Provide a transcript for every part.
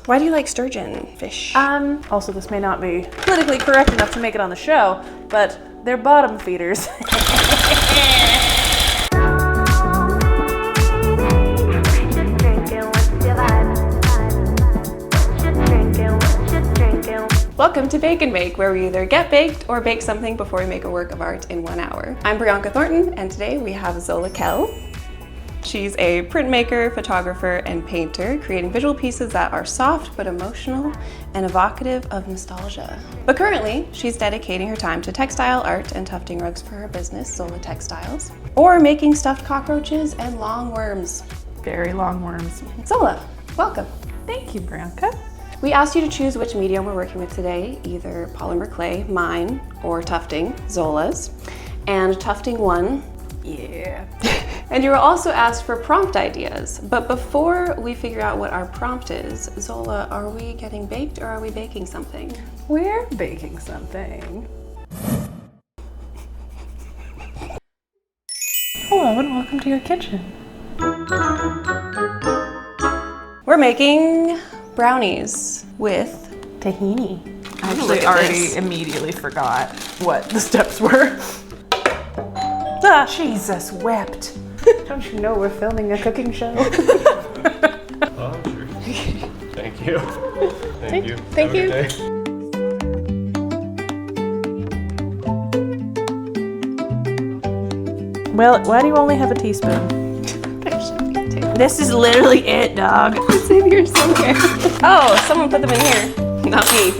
Why do you like sturgeon fish? Also, this may not be politically correct enough to make it on the show, but they're bottom feeders. Welcome to Bake and Bake, where we either get baked or bake something before we make a work of art in 1 hour. I'm Bianca Thornton, and today we have Zola Kell. She's a printmaker, photographer, and painter, creating visual pieces that are soft but emotional and evocative of nostalgia. But currently, she's dedicating her time to textile art and tufting rugs for her business, Zola Textiles, or making stuffed cockroaches and long worms. Very long worms. Zola, welcome. Thank you, Bianca. We asked you to choose which medium we're working with today, either polymer clay, mine, or tufting, Zola's, and tufting one. Yeah. And you were also asked for prompt ideas, but before we figure out what our prompt is, Zola, are we getting baked or are we baking something? We're baking something. Hello and welcome to your kitchen. We're making brownies with tahini. I actually already immediately forgot what the steps were. Ah, Jesus wept. Don't you know we're filming a cooking show? Oh, sure. Thank you. Thank you. Thank you. Have a good day. Well, why do you only have a teaspoon? This is literally it, dog. It's in here somewhere. Oh, someone put them in here. Not me.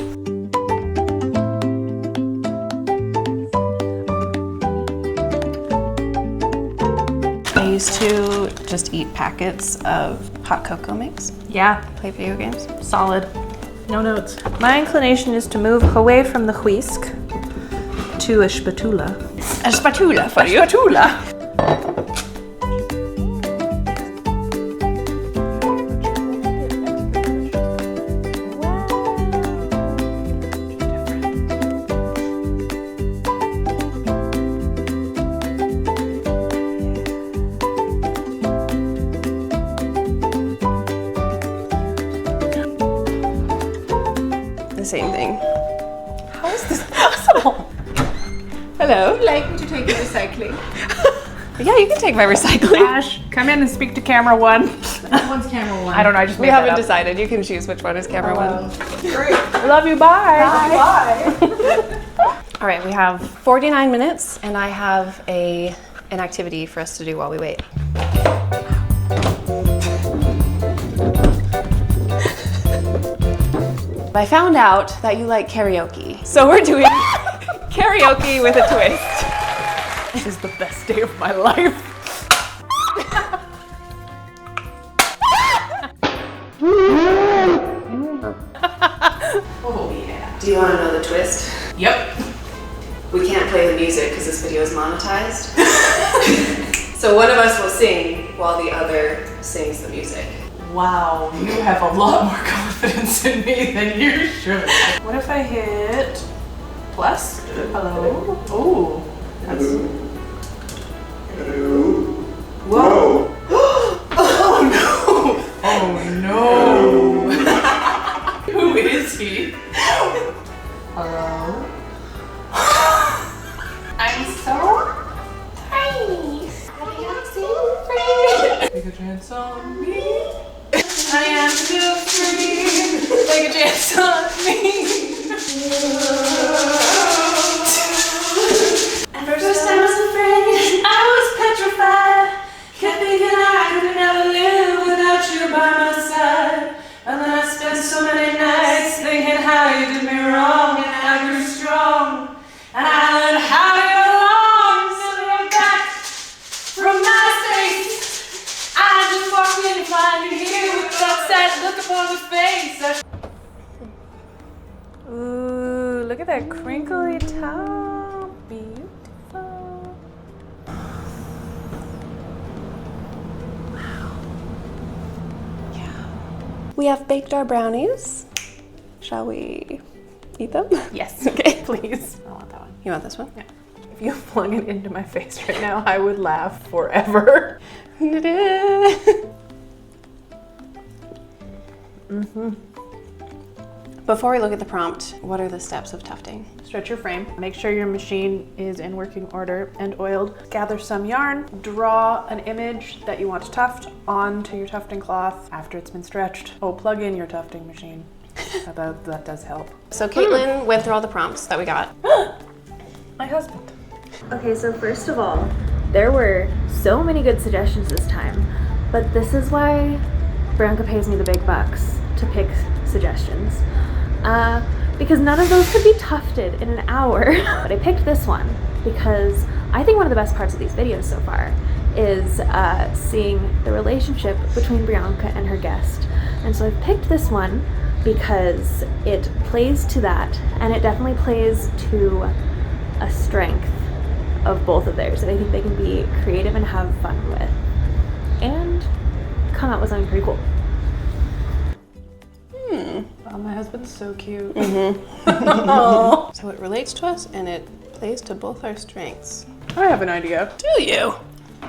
I used to just eat packets of hot cocoa mix. Yeah, Play video games. solid. No notes. My inclination is to move away from the whisk to a spatula. A spatula for you. Spatula. The same thing. How is this possible? Hello. Would you like me to take your recycling? Yeah, you can take my recycling. Ash, come in and speak to camera one. One's camera one. I don't know, I just We made that haven't up. decided. You can choose which one is camera one. Great. I love you, bye. Bye. All right, we have 49 minutes, and I have an activity for us to do while we wait. I found out that you like karaoke, so we're doing karaoke with a twist. This is the best day of my life. Oh yeah. Do you want to know the twist? Yep. We can't play the music because this video is monetized. So one of us will sing while the other sings the music. Wow, you have a lot more confidence in me than you should. What if I hit plus? Hello? Oh, that's. Whoa! Oh no! Who is he? Hello? I'm so tiny. Take a chance on me. I am still free. Take a chance on me. At first I was afraid, I was petrified. Kept thinking I could never live without you by my side. And then I spent so many nights thinking how you did me wrong. And I grew strong. And I learned how to get along. So you're back from my face. I just walked in to find you here with that sad look upon your face. Ooh, look at that crinkly top. Beautiful. We have baked our brownies. Shall we eat them? Yes. Okay. Please. I want that one. You want this one? Yeah. If you flung it into my face right now, I would laugh forever. Mm-hmm. Before we look at the prompt, what are the steps of tufting? Stretch your frame. Make sure your machine is in working order and oiled. Gather some yarn. Draw an image that you want to tuft onto your tufting cloth after it's been stretched. Oh, plug in your tufting machine. That does help. So Caitlin went through all the prompts that we got. My husband. Okay, so first of all, there were so many good suggestions this time, but this is why Bianca pays me the big bucks to pick suggestions. Because none of those could be tufted in an hour. But I picked this one because I think one of the best parts of these videos so far is seeing the relationship between Bianca and her guest. And so I've picked this one because it plays to that, and it definitely plays to a strength of both of theirs that I think they can be creative and have fun with and come out with something pretty cool. Oh, my husband's so cute. So it relates to us and it plays to both our strengths. I have an idea. Do you?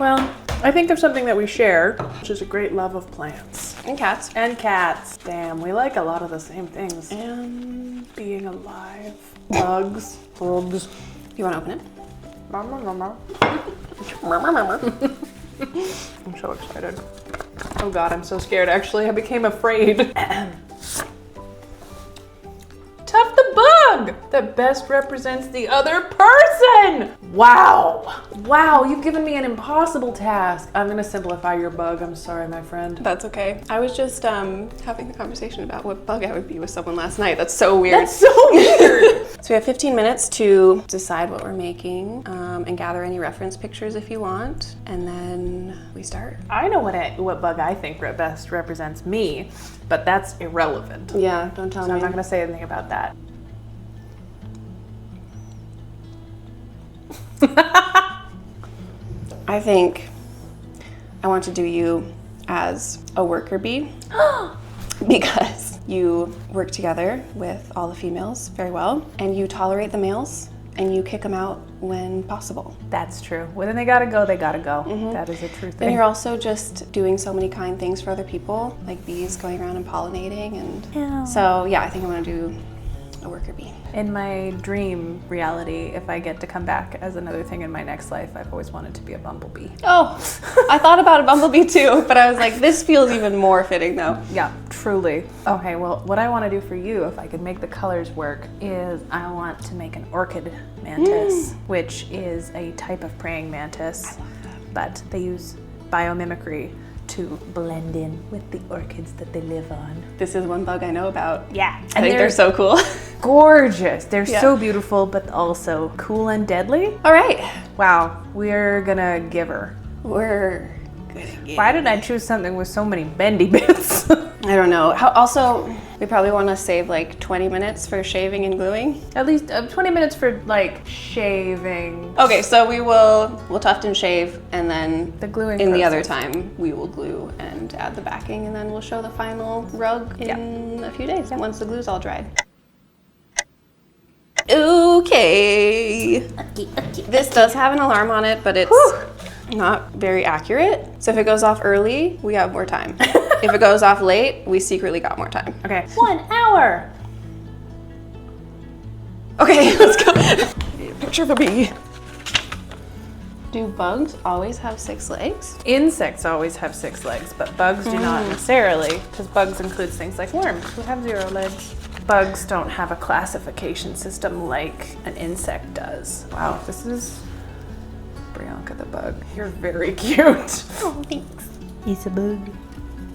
Well, I think of something that we share, which is a great love of plants. And cats. And cats. Damn, we like a lot of the same things. And Being alive. Bugs. Bugs. you want to open it? Mama. I'm so excited. Oh God, I'm so scared. Actually, I became afraid. Tuft the bug that best represents the other person. Wow. Wow, you've given me an impossible task. I'm gonna simplify your bug. I'm sorry, my friend. That's okay. I was just having a conversation about what bug I would be with someone last night. That's so weird. That's so weird. So we have 15 minutes to decide what we're making and gather any reference pictures if you want, and then we start. I know what bug I think best represents me, but that's irrelevant. Yeah, don't tell So me. I'm not gonna say anything about that. I think I want to do you as a worker bee because you work together with all the females very well and you tolerate the males and you kick them out when possible. That's true. When they gotta go, they gotta go. That is a true thing. And you're also just doing so many kind things for other people, like bees going around and pollinating. And so yeah, I think I want to do a worker bee. In my dream reality, if I get to come back as another thing in my next life, I've always wanted to be a bumblebee. Oh, I thought about a bumblebee too, but I was like, this feels even more fitting though. Yeah, truly. Okay, well, what I want to do for you, if I could make the colors work, is I want to make an orchid mantis, which is a type of praying mantis, but they use biomimicry to blend in with the orchids that they live on. This is one bug I know about. Yeah. I think they're so cool. Gorgeous. They're so beautiful, but also cool and deadly. All right. Wow, we're gonna give her. We're gonna get Why did I choose something with so many bendy bits? I don't know. Also, we probably want to save like 20 minutes for shaving and gluing. At least 20 minutes for like shaving. Okay, so we'll tuft and shave, and then The gluing in the other process. time we will glue and add the backing, and then we'll show the final rug in a few days once the glue's all dried. Okay. This does have an alarm on it, but it's not very accurate. So if it goes off early, we have more time. If it goes off late, we secretly got more time. Okay. 1 hour. Okay, let's go. Picture of a bee. Do bugs always have 6 legs? Insects always have 6 legs, but bugs do not necessarily, because bugs includes things like worms who have 0 legs. Bugs don't have a classification system like an insect does. Wow, this is Bianca the bug. You're very cute. Oh, thanks. He's a bug.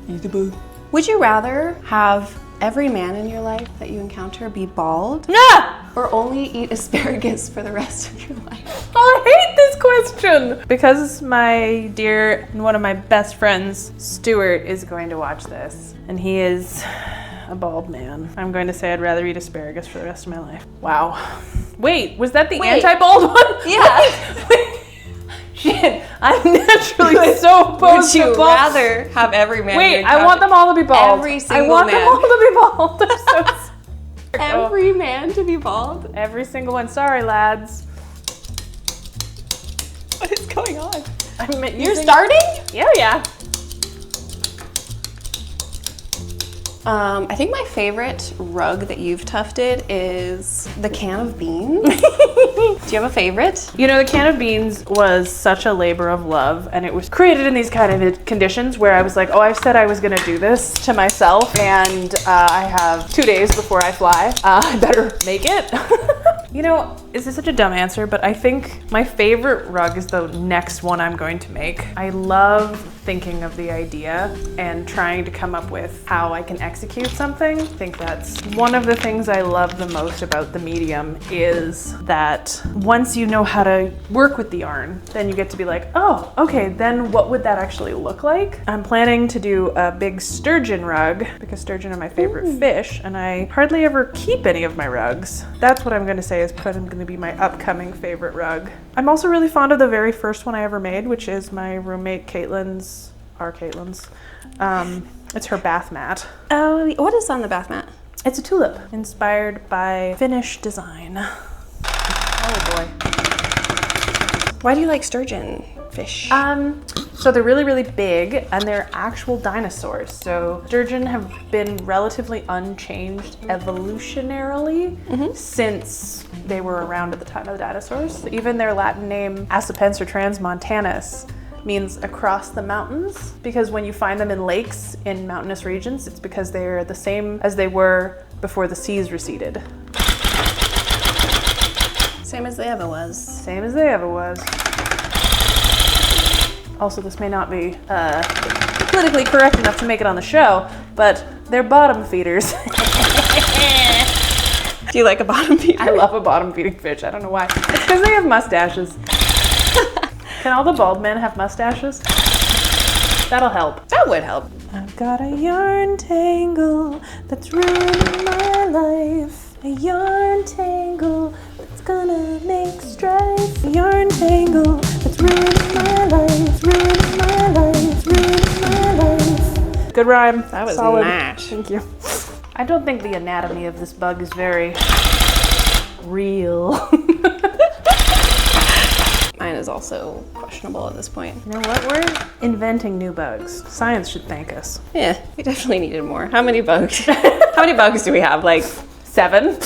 He's a bug. Would you rather have every man in your life that you encounter be bald? Ah! Or only eat asparagus for the rest of your life? Oh, I hate this question! Because my dear and one of my best friends, Stuart, is going to watch this, and he is a bald man. I'm going to say I'd rather eat asparagus for the rest of my life. Wow. Wait, was that the anti-bald one? Yeah. Wait. Shit, I'm naturally so opposed Would you to bald. rather have every man? Wait, you I want them all to be bald. Every single I want man. them all to be bald. I'm so sorry. Every man to be bald? Every single one. Sorry, lads. What is going on? You're You're starting? Yeah, yeah. I think my favorite rug that you've tufted is the can of beans. Do you have a favorite? You know, the can of beans was such a labor of love, and it was created in these kind of conditions where I was like, oh, I've said I was gonna do this to myself, and I have 2 days before I fly. I better make it. You know, this is such a dumb answer, but I think my favorite rug is the next one I'm going to make. I love thinking of the idea and trying to come up with how I can execute something. I think that's one of the things I love the most about the medium, is that once you know how to work with the yarn, then you get to be like, oh, okay, then what would that actually look like? I'm planning to do a big sturgeon rug because sturgeon are my favorite fish, and I hardly ever keep any of my rugs. That's what I'm gonna say is going to be my upcoming favorite rug. I'm also really fond of the very first one I ever made, which is my roommate Caitlin's, it's her bath mat. Oh, what is on the bath mat? It's a tulip inspired by Finnish design. Oh boy. Why do you like sturgeon fish? So they're really, really big, and they're actual dinosaurs. So sturgeon have been relatively unchanged evolutionarily since they were around at the time of the dinosaurs. Even their Latin name, Acipenser transmontanus, means across the mountains, because when you find them in lakes in mountainous regions, it's because they're the same as they were before the seas receded. Same as they ever was. Same as they ever was. Also, this may not be politically correct enough to make it on the show, but they're bottom feeders. Do you like a bottom feeder? I love a bottom feeding fish. I don't know why. It's because they have mustaches. Can all the bald men have mustaches? That'll help. That would help. I've got a yarn tangle that's ruining my life. A yarn tangle that's gonna make strife. A yarn tangle that's ruining my life. Ruining my life. Ruining my life. Good rhyme. That was solid. nice. Thank you. I don't think the anatomy of this bug is very real. Mine is also questionable at this point. You know what? We're inventing new bugs. Science should thank us. Yeah, we definitely needed more. How many bugs? How many bugs do we have? Like 7.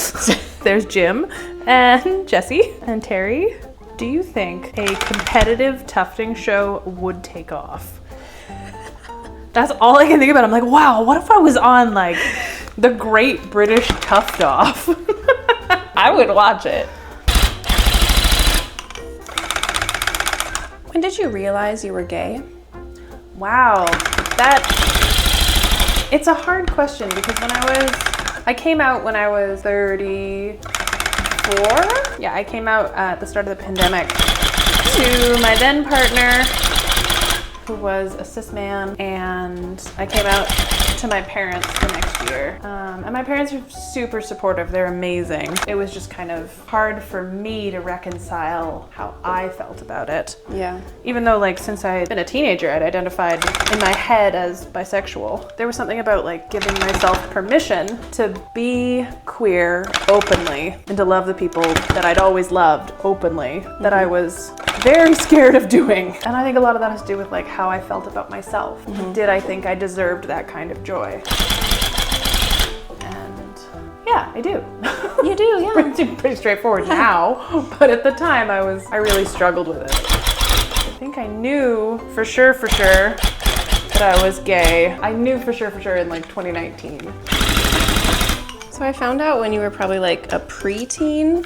There's Jim and Jesse and Terry. Do you think a competitive tufting show would take off? That's all I can think about. I'm like, wow, what if I was on like the Great British Tuft Off? I would watch it. When did you realize you were gay? Wow, it's a hard question because I came out when I was 34. Yeah, I came out at the start of the pandemic to my then partner, who was a cis man, and I came out to my parents the next year. And my parents are super supportive. They're amazing. It was just kind of hard for me to reconcile how I felt about it. Yeah. Even though, like, since I had been a teenager, I'd identified in my head as bisexual. There was something about, like, giving myself permission to be queer openly and to love the people that I'd always loved openly that I was very scared of doing. And I think a lot of that has to do with, like, how I felt about myself. Did I think I deserved that kind of joy? And yeah, I do. You do, yeah. Pretty straightforward now, but at the time I really struggled with it. I think I knew for sure that I was gay. I knew for sure in like 2019. So I found out when you were probably like a preteen,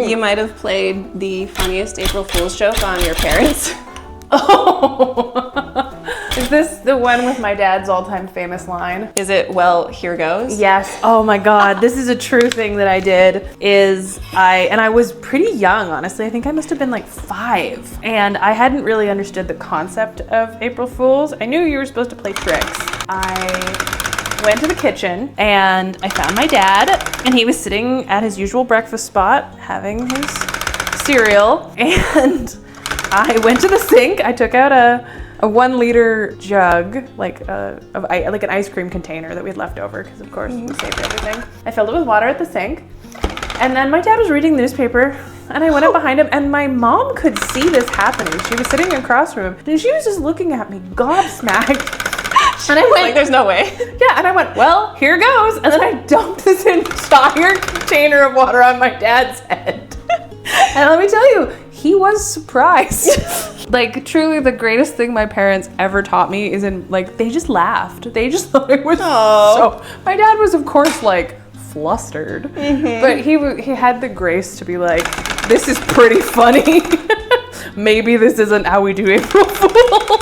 you might have played the funniest April Fool's joke on your parents. Oh. Is this the one with my dad's all-time famous line? Is it, well, here goes? Yes. Oh my God. This is a true thing that I did. I was pretty young, honestly. I think I must have been like 5. And I hadn't really understood the concept of April Fools. I knew you were supposed to play tricks. I went to the kitchen and I found my dad, and he was sitting at his usual breakfast spot having his cereal. And I went to the sink. I took out a 1-liter jug, like an ice cream container that we had left over, because of course we saved everything. I filled it with water at the sink, and then my dad was reading the newspaper, and I went up behind him, and my mom could see this happening. She was sitting across from him, and she was just looking at me gobsmacked. And I went, Like, there's no way. yeah, and I went, well, here goes. And then I dumped this entire container of water on my dad's head. And let me tell you, he was surprised. Like, truly the greatest thing my parents ever taught me is like, they just laughed. They just thought it was so, my dad was of course like flustered, but he had the grace to be like, this is pretty funny. Maybe this isn't how we do April Fools.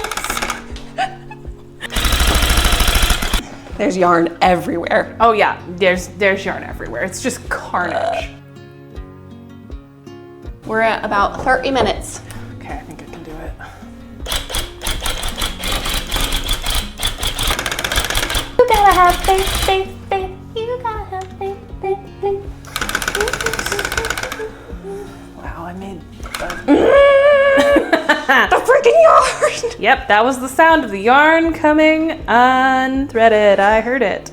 There's yarn everywhere. Oh yeah, there's yarn everywhere. It's just carnage. We're at about 30 minutes. Okay, I think I can do it. You gotta have faith, faith, faith. You gotta have faith, faith, faith. Wow, I made The freaking yarn! Yep, that was the sound of the yarn coming unthreaded. I heard it.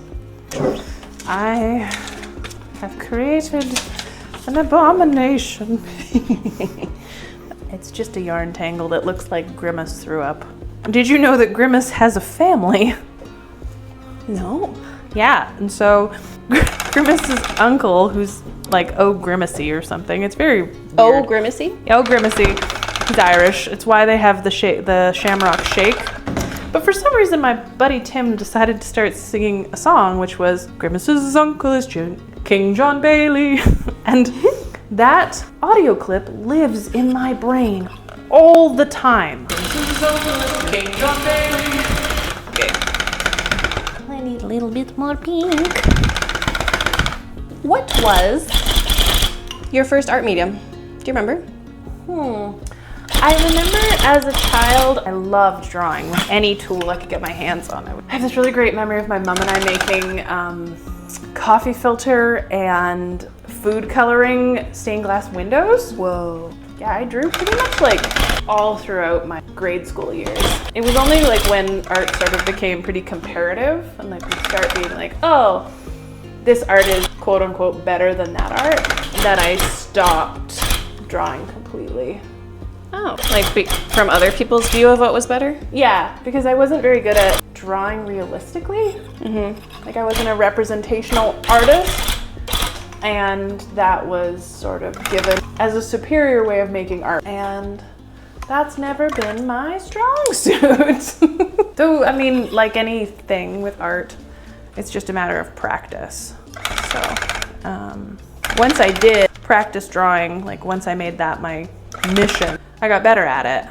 I have created an abomination. It's just a yarn tangle that looks like Grimace threw up. Did you know that Grimace has a family? No. Yeah, and so Grimace's uncle, who's like Grimacy or something. It's very weird. Oh, Grimacy? Grimacy. He's Irish. It's why they have the Shamrock Shake. But for some reason, my buddy Tim decided to start singing a song, which was Grimace's uncle is King John Bailey. And that audio clip lives in my brain all the time. Grimace's uncle is King John Bailey. Okay. I need a little bit more pink. What was your first art medium? Do you remember? I remember as a child, I loved drawing with any tool I could get my hands on. I have this really great memory of my mom and I making coffee filter and food coloring stained glass windows. Whoa. Yeah, I drew pretty much like all throughout my grade school years. It was only like when art sort of became pretty comparative and like we start being like, oh, this art is quote unquote better than that art, that I stopped drawing completely. Oh, like from other people's view of what was better? Yeah, because I wasn't very good at drawing realistically. Like I wasn't a representational artist, and that was sort of given as a superior way of making art. And that's never been my strong suit. Though, I mean, like anything with art, it's just a matter of practice. So, once I did practice drawing, like once I made that my mission, I got better at it.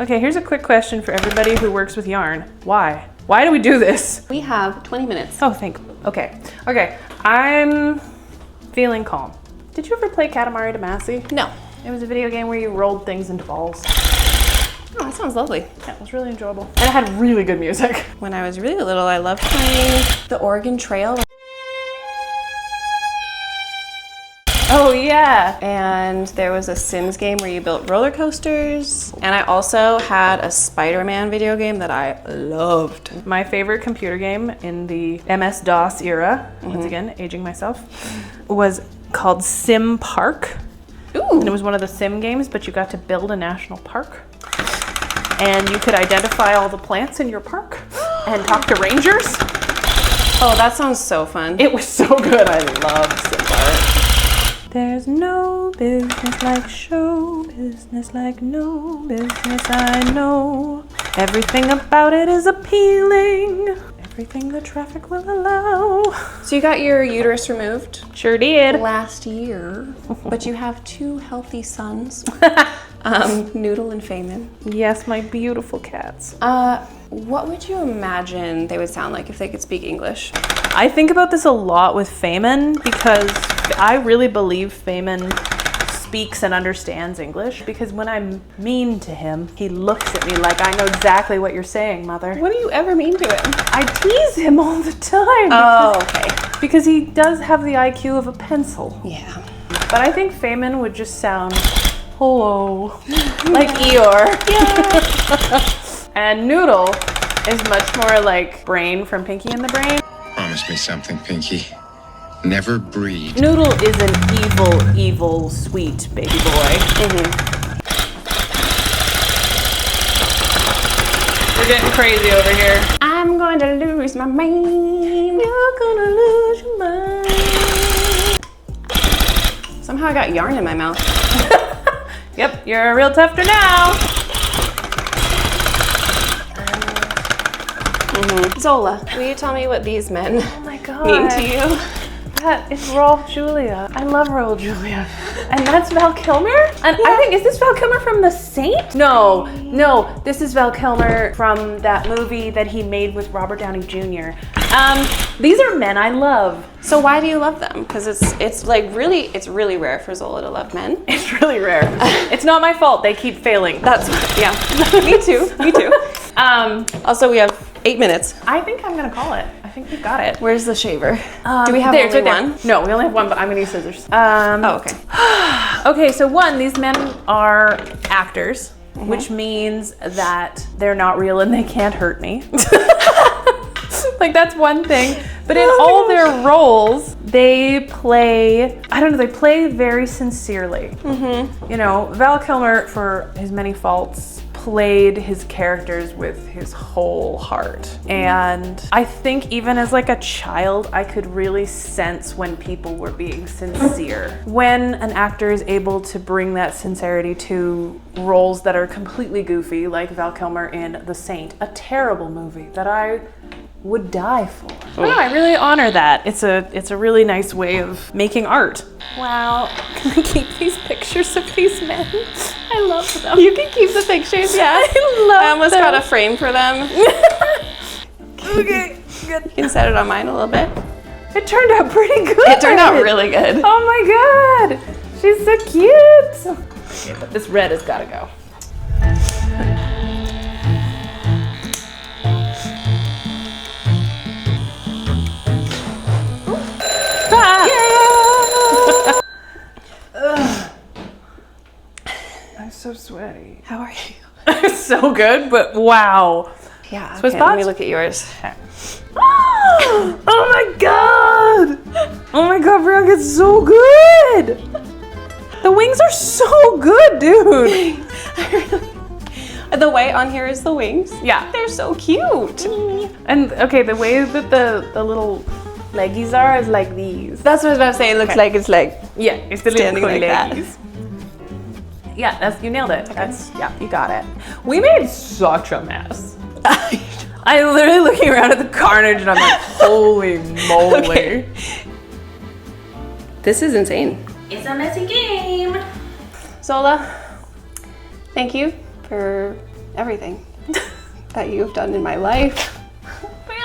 Okay, here's a quick question for everybody who works with yarn. Why? Why do we do this? We have 20 minutes. Oh, okay. I'm feeling calm. Did you ever play Katamari Damacy? No. It was a video game where you rolled things into balls. Oh, that sounds lovely. Yeah, it was really enjoyable. And it had really good music. When I was really little, I loved playing the Oregon Trail. Oh yeah. And there was a Sims game where you built roller coasters. And I also had a Spider-Man video game that I loved. My favorite computer game in the MS-DOS era, once again, aging myself, was called Sim Park. Ooh. And it was one of the sim games, but you got to build a national park. And you could identify all the plants in your park and talk to rangers. Oh, that sounds so fun. It was so good. I loved Sim Park. There's no business like show business, like no business I know. Everything about it is appealing. Everything the traffic will allow. So you got your uterus removed Sure did. last year, but you have 2 healthy sons, Noodle and Feynman. Yes, my beautiful cats. What would you imagine they would sound like if they could speak English? I think about this a lot with Feynman because I really believe Feynman speaks and understands English, because when I'm mean to him, he looks at me like, I know exactly what you're saying, mother. What do you ever mean to him? I tease him all the time. Oh, okay. Because he does have the IQ of a pencil. Yeah. But I think Feynman would just sound, hello, like Eeyore. Yeah. And Noodle is much more like Brain from Pinky and the Brain. Promise me something, Pinky. Never breed. Noodle is an evil, sweet baby boy. We're getting crazy over here. I'm going to lose my mind. You're gonna lose your mind. Somehow I got yarn in my mouth. Yep, you're a real tufter now. Zola, will you tell me what these men Oh my God. mean to you? That is Raul Julia. I love Raul Julia. And that's Val Kilmer? And I think, is this Val Kilmer from The Saint? No, this is Val Kilmer from that movie that he made with Robert Downey Jr. These are men I love. So why do you love them? Because it's really rare for Zola to love men. It's really rare. It's not my fault. They keep failing. That's, yeah, me too. Also, we have 8 minutes. I think I'm gonna call it. I think we've got it. Where's the shaver? Do we have There, it's only right there. one? No, we only have one, but I'm gonna use scissors. Oh, okay. Okay, so one, these men are actors, which means that they're not real and they can't hurt me. Like, that's one thing. But in all their roles, they play, I don't know, they play very sincerely. You know, Val Kilmer, for his many faults, played his characters with his whole heart. And I think even as like a child, I could really sense when people were being sincere. When an actor is able to bring that sincerity to roles that are completely goofy, like Val Kilmer in The Saint, a terrible movie that I would die for. Oh, I really honor that. It's a really nice way of making art. Wow, can we keep these pictures of these men? I love them. You can keep the pictures, yeah. I almost got a frame for them. Okay, good. You can set it on mine a little bit. It turned out pretty good. It turned out really good. Oh my God, she's so cute. Okay, but this red has gotta go. I'm so sweaty. How are you? So good, but wow. Yeah, Swiss okay, let me spots? look at yours. Oh my God! Oh my God, Brianna, it's so good! The wings are so good, dude! The white on here is the wings. Yeah. They're so cute. And okay, the way that the little leggies are is like these. That's what I was about to say. It looks like it's like Yeah, it's the standing little like that. leggies. Yeah, that's, you nailed it. That's, yeah, you got it. We made such a mess. I'm literally looking around at the carnage and I'm like, holy moly. Okay. This is insane. It's a messy game. Zola, thank you for everything that you've done in my life.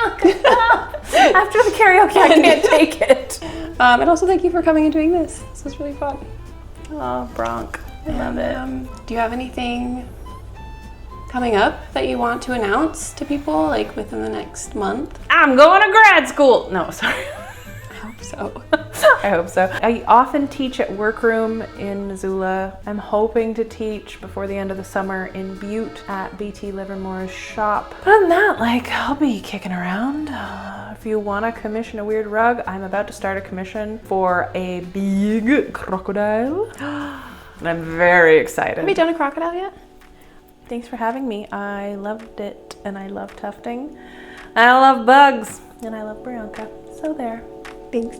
After the karaoke, I can't take it. And also thank you for coming and doing this. This was really fun. Oh, Bronk. I love it. Do you have anything coming up that you want to announce to people, like within the next month? I'm going to grad school. No, sorry. I hope so. I hope so. I often teach at Workroom in Zola. I'm hoping to teach before the end of the summer in Butte at BT Livermore's shop. Other than that, like, I'll be kicking around. If you want to commission a weird rug, I'm about to start a commission for a big crocodile. And I'm very excited. Have you done a crocodile yet? Thanks for having me. I loved it, and I love tufting. I love bugs, and I love Brianka. So there. Thanks.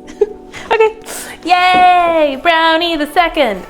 Okay. Yay! Brownie the second.